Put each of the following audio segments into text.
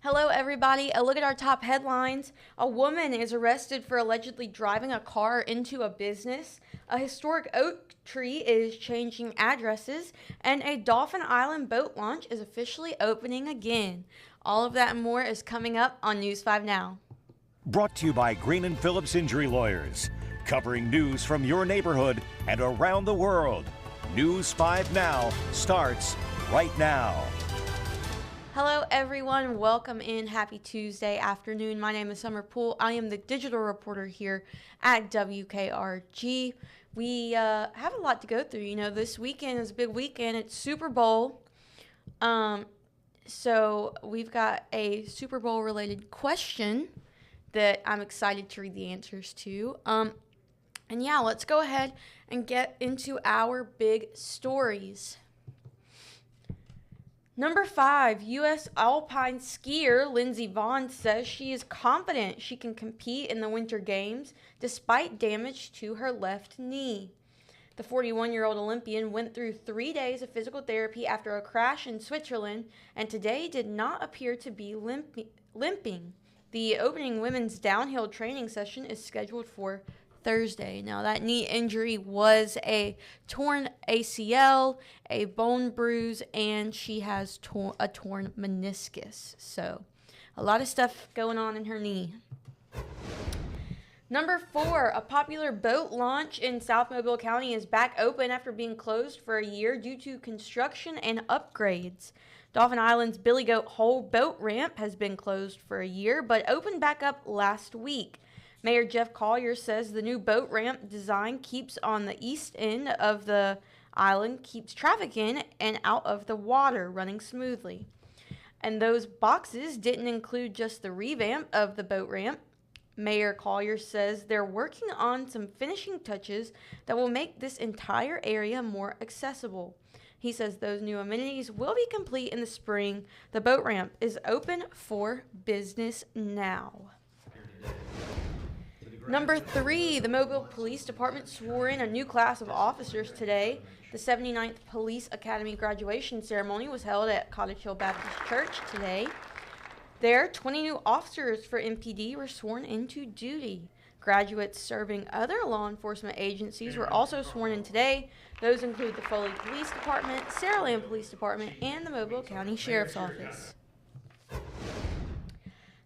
Hello, everybody. A look at our top headlines. A woman is arrested for allegedly driving a car into a business. A historic oak tree is changing addresses. And a Dauphin Island boat launch is officially opening again. All of that and more is coming up on News 5 Now. Brought to you by Green and Phillips Injury Lawyers. Covering news from your neighborhood and around the world. News 5 Now starts right now. Hello, everyone. Welcome in. Happy Tuesday afternoon. My name is Summer Poole. I am the digital reporter here at WKRG. We have a lot to go through. You know, this weekend is a big weekend. It's Super Bowl. So we've got a Super Bowl related question that I'm excited to read the answers to. And yeah, let's go ahead and get into our big stories. Number 5, U.S. alpine skier Lindsey Vonn says she is confident she can compete in the Winter Games despite damage to her left knee. The 41-year-old Olympian went through 3 days of physical therapy after a crash in Switzerland and today did not appear to be limping. The opening women's downhill training session is scheduled for Thursday. Now, that knee injury was a torn ACL, a bone bruise, and she has a torn meniscus. So, a lot of stuff going on in her knee. Number 4, a popular boat launch in South Mobile County is back open after being closed for a year due to construction and upgrades. Dauphin Island's Billy Goat Hole boat ramp has been closed for a year, but opened back up last week. Mayor Jeff Collier says the new boat ramp design keeps on the east end of the island, keeps traffic in and out of the water running smoothly. And those boxes didn't include just the revamp of the boat ramp. Mayor Collier says they're working on some finishing touches that will make this entire area more accessible. He says those new amenities will be complete in the spring. The boat ramp is open for business now. Number 3, the Mobile Police Department swore in a new class of officers today. The 79th Police Academy graduation ceremony was held at Cottage Hill Baptist Church today. There, 20 new officers for MPD were sworn into duty. Graduates serving other law enforcement agencies were also sworn in today. Those include the Foley Police Department, Saraland Police Department, and the Mobile County Sheriff's Office.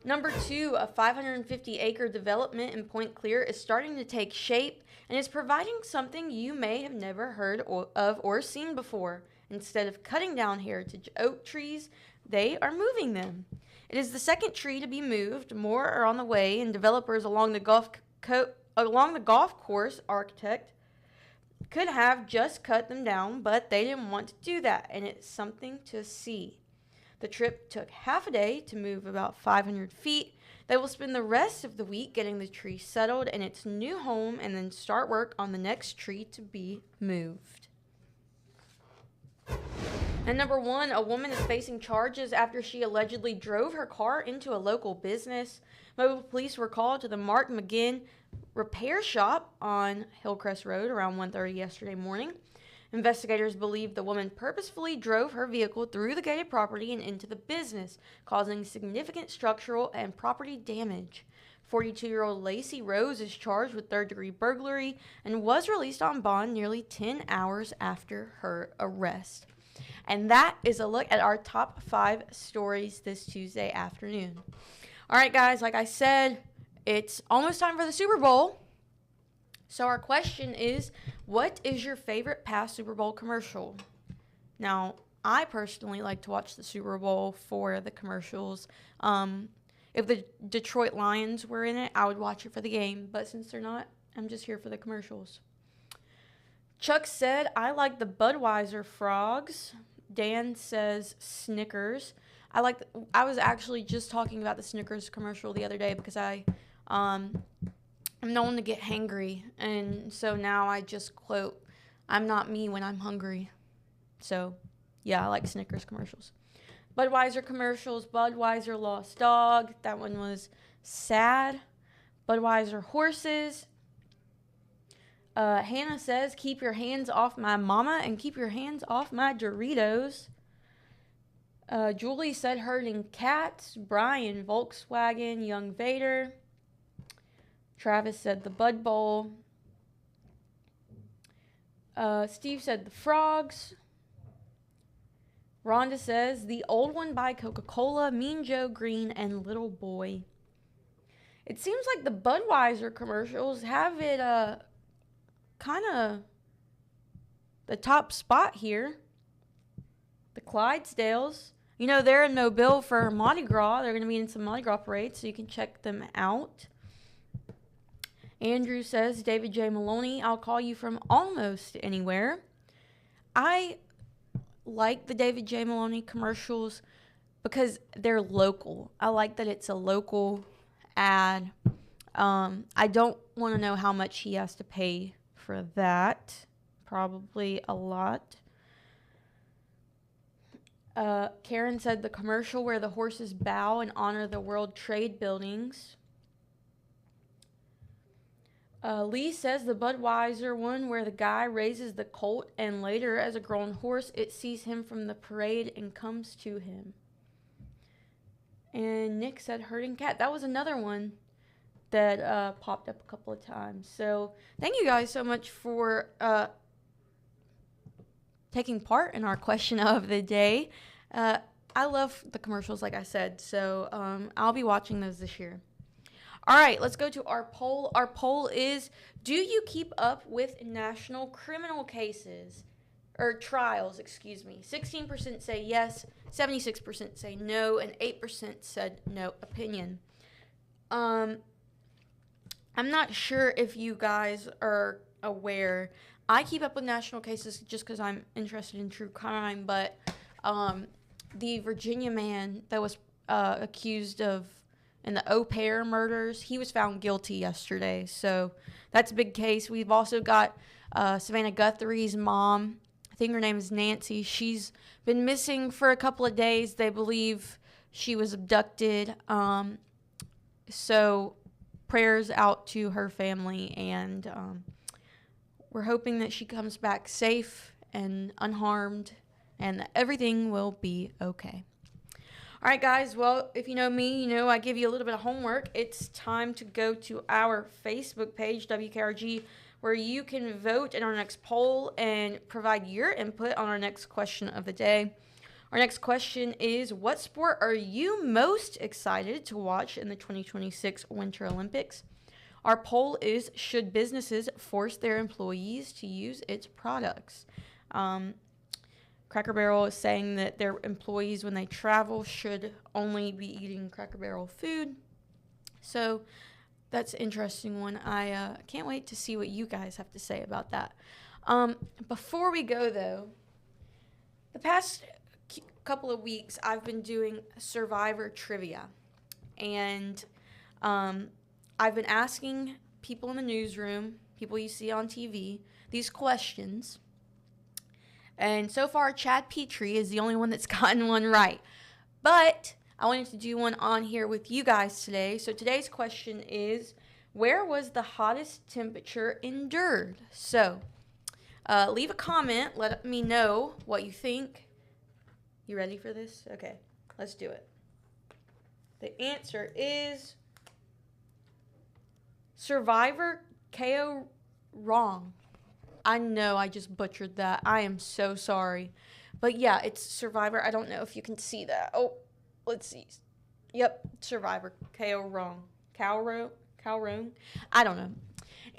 Number 2, a 550-acre development in Point Clear is starting to take shape and is providing something you may have never heard of or seen before. Instead of cutting down heritage oak trees, they are moving them. It is the second tree to be moved. More are on the way, and developers along the golf course architect could have just cut them down, but they didn't want to do that, and it's something to see. The trip took half a day to move about 500 feet. They will spend the rest of the week getting the tree settled in its new home and then start work on the next tree to be moved. And number 1, a woman is facing charges after she allegedly drove her car into a local business. Mobile police were called to the Mark McGinn repair shop on Hillcrest Road around 1:30 yesterday morning. Investigators believe the woman purposefully drove her vehicle through the gated property and into the business, causing significant structural and property damage. 42-year-old Lacey Rose is charged with third-degree burglary and was released on bond nearly 10 hours after her arrest. And that is a look at our top 5 stories this Tuesday afternoon. All right, guys, like I said, it's almost time for the Super Bowl. So our question is, what is your favorite past Super Bowl commercial? Now, I personally like to watch the Super Bowl for the commercials. If the Detroit Lions were in it, I would watch it for the game. But since they're not, I'm just here for the commercials. Chuck said, I like the Budweiser frogs. Dan says Snickers. I was actually just talking about the Snickers commercial the other day because I'm known to get hangry, and so now I just quote, I'm not me when I'm hungry. So, yeah, I like Snickers commercials. Budweiser commercials, Budweiser Lost Dog. That one was sad. Budweiser horses. Hannah says, keep your hands off my mama and keep your hands off my Doritos. Julie said herding cats. Brian, Volkswagen. Young Vader. Travis said the Bud Bowl. Steve said the frogs. Rhonda says the old one by Coca-Cola, Mean Joe Green, and Little Boy. It seems like the Budweiser commercials have it kind of the top spot here. The Clydesdales. You know, they're in Mobile for Mardi Gras. They're going to be in some Mardi Gras parades, so you can check them out. Andrew says, David J. Maloney, I'll call you from almost anywhere. I like the David J. Maloney commercials because they're local. I like that it's a local ad. I don't want to know how much he has to pay for that. Probably a lot. Karen said the commercial where the horses bow and honor the World Trade Buildings. Lee says the Budweiser one where the guy raises the colt and later as a grown horse it sees him from the parade and comes to him. And Nick said herding cat. That was another one that popped up a couple of times. So thank you guys so much for taking part in our question of the day. I love the commercials, like I said, so I'll be watching those this year. All right, let's go to our poll. Our poll is, do you keep up with national criminal cases, or trials, excuse me? 16% say yes, 76% say no, and 8% said no opinion. I'm not sure if you guys are aware. I keep up with national cases just because I'm interested in true crime, but the Virginia man that was accused of in the au pair murders, he was found guilty yesterday. So that's a big case. We've also got Savannah Guthrie's mom. I think her name is Nancy. She's been missing for a couple of days. They believe she was abducted. So prayers out to her family, and we're hoping that she comes back safe and unharmed and that everything will be okay. All right, guys. Well, if you know me, you know I give you a little bit of homework. It's time to go to our Facebook page, WKRG, where you can vote in our next poll and provide your input on our next question of the day. Our next question is, what sport are you most excited to watch in the 2026 Winter Olympics? Our poll is, should businesses force their employees to use its products? Cracker Barrel is saying that their employees, when they travel, should only be eating Cracker Barrel food. So that's an interesting one. I can't wait to see what you guys have to say about that. Before we go, though, the past couple of weeks, I've been doing Survivor trivia. And I've been asking people in the newsroom, people you see on TV, these questions. And so far, Chad Petrie is the only one that's gotten one right. But I wanted to do one on here with you guys today. So today's question is, where was the hottest temperature endured? So leave a comment. Let me know what you think. You ready for this? Okay, let's do it. The answer is Survivor KO wrong. I know I just butchered that. I am so sorry. But yeah, it's Survivor. I don't know if you can see that. Oh, let's see. Yep, Survivor. KO wrong. Calroon? I don't know.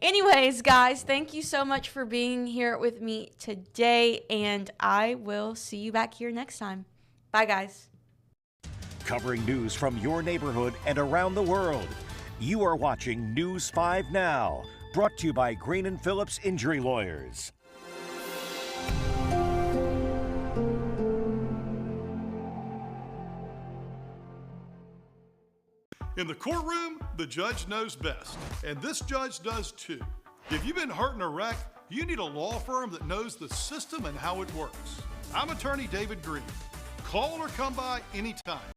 Anyways, guys, thank you so much for being here with me today, and I will see you back here next time. Bye, guys. Covering news from your neighborhood and around the world. You are watching News 5 Now, brought to you by Green & Phillips Injury Lawyers. In the courtroom, the judge knows best, and this judge does too. If you've been hurt in a wreck, you need a law firm that knows the system and how it works. I'm attorney David Green. Call or come by anytime.